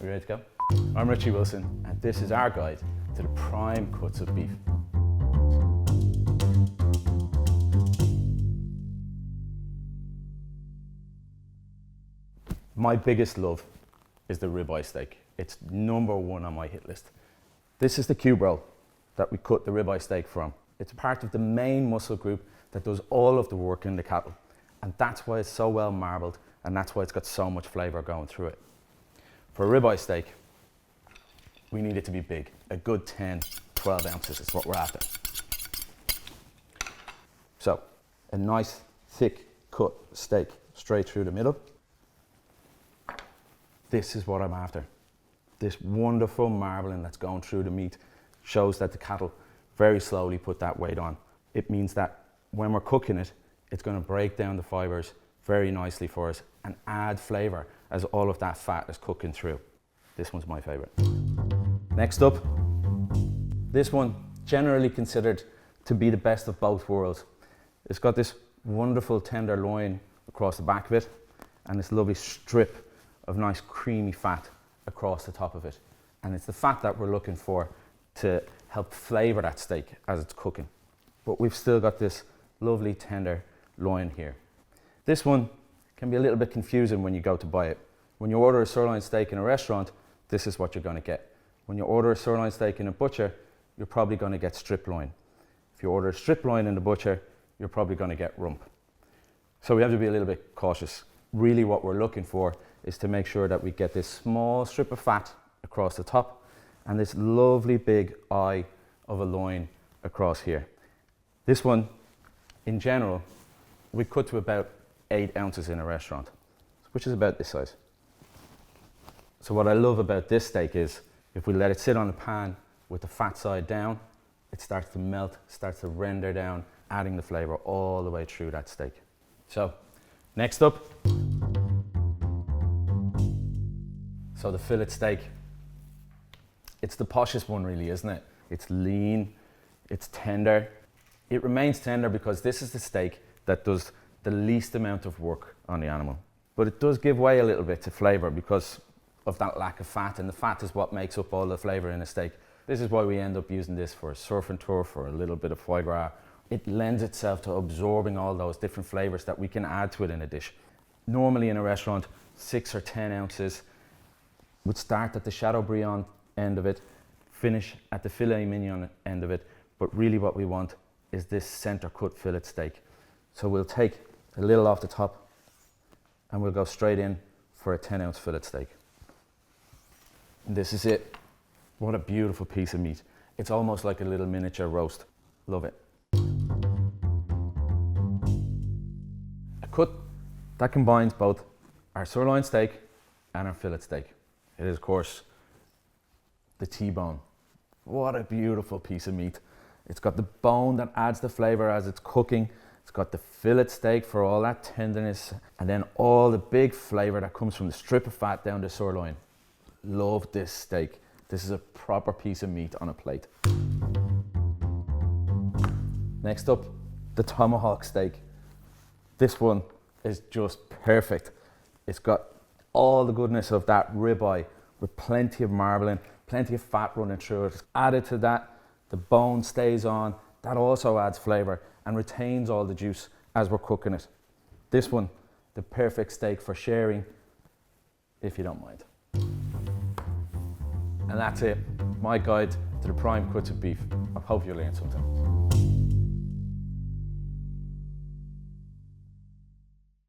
Are you ready to go? I'm Richie Wilson, and this is our guide to the prime cuts of beef. My biggest love is the ribeye steak. It's number one on my hit list. This is the cube roll that we cut the ribeye steak from. It's part of the main muscle group that does all of the work in the cattle. And that's why it's so well marbled, and that's why it's got so much flavour going through it. For a ribeye steak, we need it to be big. A good 10, 12 ounces is what we're after. So, a nice, thick cut steak straight through the middle. This is what I'm after. This wonderful marbling that's going through the meat shows that the cattle very slowly put that weight on. It means that when we're cooking it, it's going to break down the fibres very nicely for us and add flavour as all of that fat is cooking through. This one's my favourite. Next up, this one generally considered to be the best of both worlds. It's got this wonderful tenderloin across the back of it and this lovely strip of nice creamy fat across the top of it. And it's the fat that we're looking for to help flavour that steak as it's cooking. But we've still got this lovely tender loin here. This one can be a little bit confusing when you go to buy it. When you order a sirloin steak in a restaurant, this is what you're going to get. When you order a sirloin steak in a butcher, you're probably going to get strip loin. If you order a strip loin in the butcher, you're probably going to get rump. So we have to be a little bit cautious. Really what we're looking for is to make sure that we get this small strip of fat across the top and this lovely big eye of a loin across here. This one, in general, we cut to about 8 ounces in a restaurant, which is about this size. So what I love about this steak is if we let it sit on the pan with the fat side down, it starts to melt, starts to render down, adding the flavour all the way through that steak. So, next up, so the fillet steak. It's the poshest one really, isn't it? It's lean, it's tender. It remains tender because this is the steak that does the least amount of work on the animal. But it does give way a little bit to flavour because of that lack of fat, and the fat is what makes up all the flavour in a steak. This is why we end up using this for a surf and turf or a little bit of foie gras. It lends itself to absorbing all those different flavours that we can add to it in a dish. Normally in a restaurant, 6 or 10 ounces would start at the Chateaubriand end of it, finish at the filet mignon end of it, but really what we want is this centre cut fillet steak. So we'll take a little off the top and we'll go straight in for a 10 ounce fillet steak. And this is it. What a beautiful piece of meat. It's almost like a little miniature roast. Love it. A cut that combines both our sirloin steak and our fillet steak. It is, of course, the Tbone. What a beautiful piece of meat. It's got the bone that adds the flavour as it's cooking. It's got the fillet steak for all that tenderness, and then all the big flavour that comes from the strip of fat down the sirloin. Love this steak. This is a proper piece of meat on a plate. Next up, the tomahawk steak. This one is just perfect. It's got all the goodness of that ribeye with plenty of marbling, plenty of fat running through it. Added to that, the bone stays on. That also adds flavour and retains all the juice as we're cooking it. This one, the perfect steak for sharing, if you don't mind. And that's it, my guide to the prime cuts of beef. I hope you learned something.